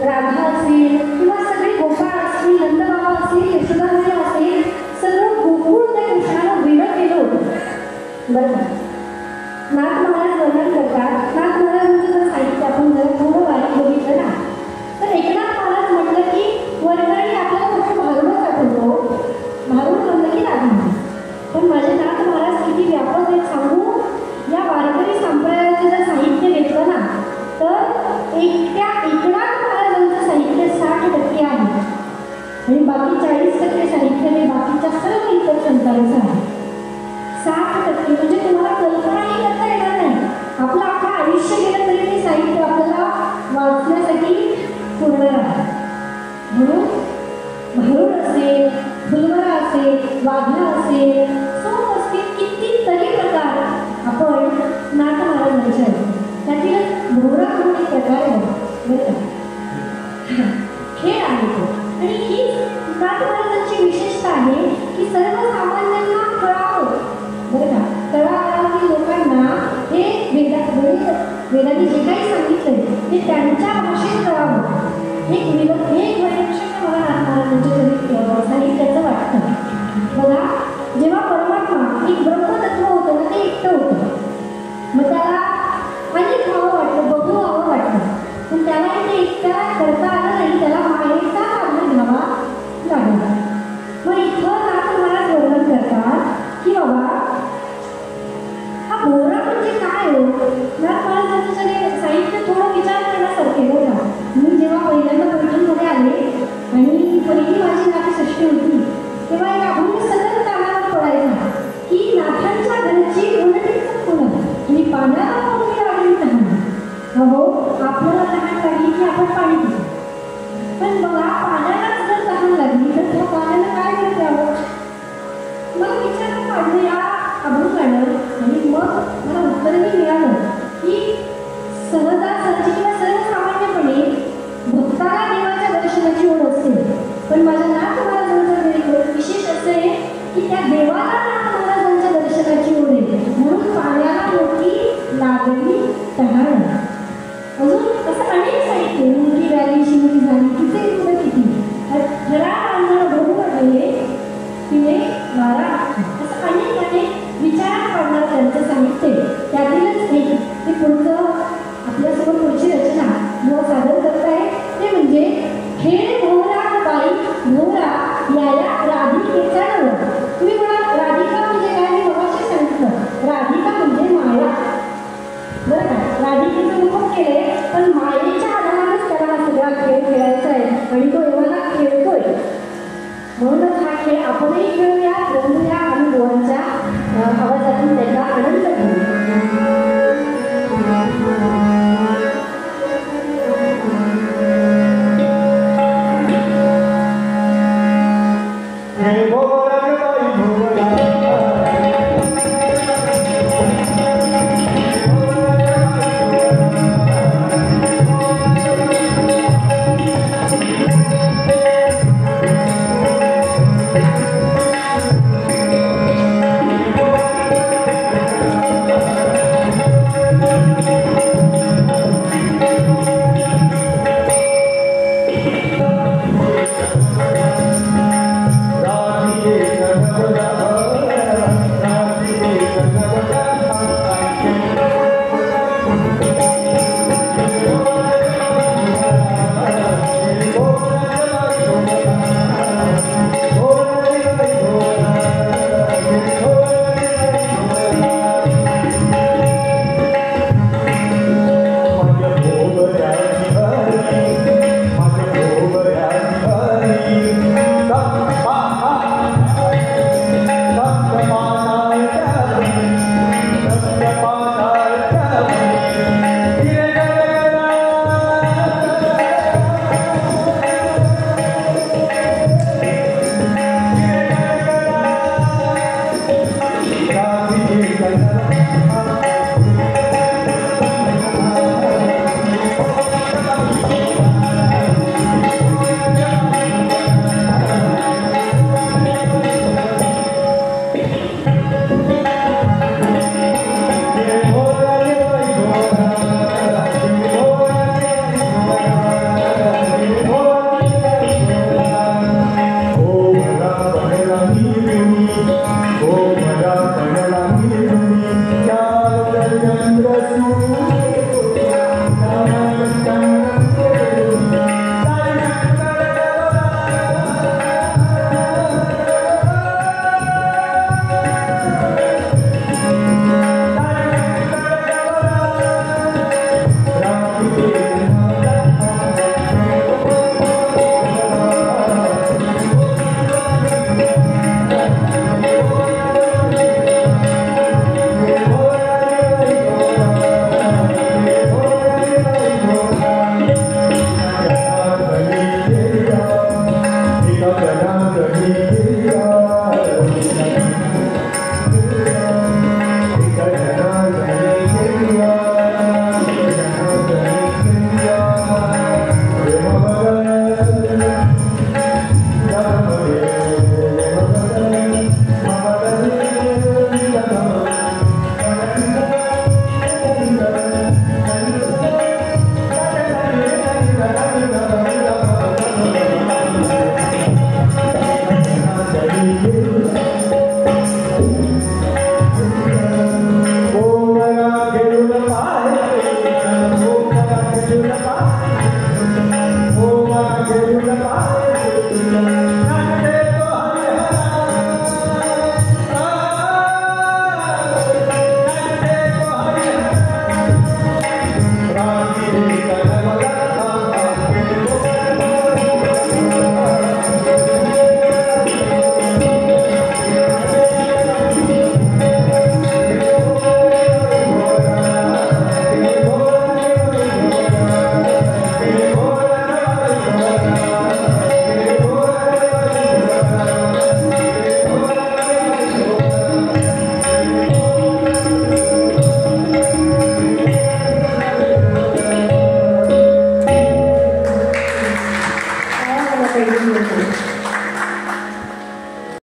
राधा असेल किंवा सगळे गोपाळ असतील, नंदबाबा असतील, यशोदाबाई असेल, सगळं गोकुळ त्या कृष्णाला वेगळं केलं होतं बरं का. नाथ महाराज वर्णन करतात. नाथ महाराजांचं जर साहित्य आपण जर थोडं बारीक बघितलं ना, तर एकनाथ महाराज म्हटलं की वर्णनी आपल्याला फक्त भारूडच आठवतो, भारूड म्हणलं की राधा. पण माझे नाथ महाराज किती व्यापक आहेत सांगू. या वारकरी संप्रदायाचं जर साहित्य घेतलं ना, तर एकनाथ महाराजांचं साहित्य 60% आहे आणि बाकी 40% साहित्य हे बाकीच्या सर्व इतर संतांचं आहे. 60% म्हणजे तुम्हाला कल्पनाही करता येणार नाही. आपलं अख्खं आयुष्य गेलं तरी ते साहित्य आपल्याला वाचण्यासाठी पुरणार आहे. म्हणून भारूड असेल, फुलवरा असेल, वाघा असेल, सोम असतील, कितीतरी प्रकार आपण नाथ महाराजांचे आहेत. त्यातील भोवरा म्हणून एक प्रकार आहे बरं का, खेळ आहे तो. आणि ही नाथ महाराजांची विशेषता आहे की सर्वसामान्यांना कळावं बरं का, कळावं की लोकांना हे वेदांनी जे काही सांगितलंय ते त्यांच्या भाषेत कळावं. एक वैशिष्ट्य मला नाथ महाराजांच्या साहित्याचं वाटतं. बघा, जेव्हा परमात्मा एक ब्रह्मतत्व होतं ना, ते एकटं होतं. मग त्याला अनेक व्हावं वाटतं, बघू व्हावं वाटतं, पण त्याला ते एकटा करता आलं नाही. त्याला मायेचा आधार घ्यावा लागला. मग इथं नाथ महाराज वर्णन करतात की बाबा हा भोवरा म्हणजे काय हो. नाथ महाराजांचं सगळे साहित्य थोडं विचार करण्यासारखे बघा. मी जेव्हा पहिल्यांदा पैठणमध्ये आले आणि पहिली माझी नाथषष्ठी होती, तेव्हा एक अभंग सतत कानावर पडायचा की नाथांच्या घरची उलटीच फुलं आणि पाण्याला कोणती लागली तहान. अहो, आपल्याला तहान लागली की आपण पाणी पितो, पण बघा पाण्यालाच जर तहान लागली तर त्या पाण्याला काय करते आहोत. मला विचार काढलं या अभंगानं आणि मग मला उत्तरही मिळालं की सहजासहजी किंवा सर्वसामान्यपणे भक्ताला देवाच्या दर्शनाची ओढ असते, पण माझ्या नाथ महाराजांचं विशेष असं आहे की त्या देवाला नाथ महाराजांच्या दर्शनाची ओढ आहे, म्हणून पाण्याला मोठी लागली तहान. अजून असं अनेक साहित्य, मुंगी व्याली, शिवली झाली, तिथे पुढे किती घरा बांधणं बघू वाटले तिने वारा, असं अनेक विचारात पडणार त्यांचं साहित्य. त्यातीलच एक ते पुढचं आपल्यासमोर पुढची रचना जेव्हा सादर करत आहे ते म्हणजे खेळ भोवरा बाई भोवरा याया राधिकेचा नव. तुम्ही म्हणा राधिका म्हणजे काय, मी मगाशी सांगितलं. राधिका म्हणजे माया बरं का. राधिकेचं मुख केलंय, पण मायेच्या आधारानेच त्याला सगळा खेळ खेळायचा आहे आणि तो एवढा खेळतोय. गरुड पाय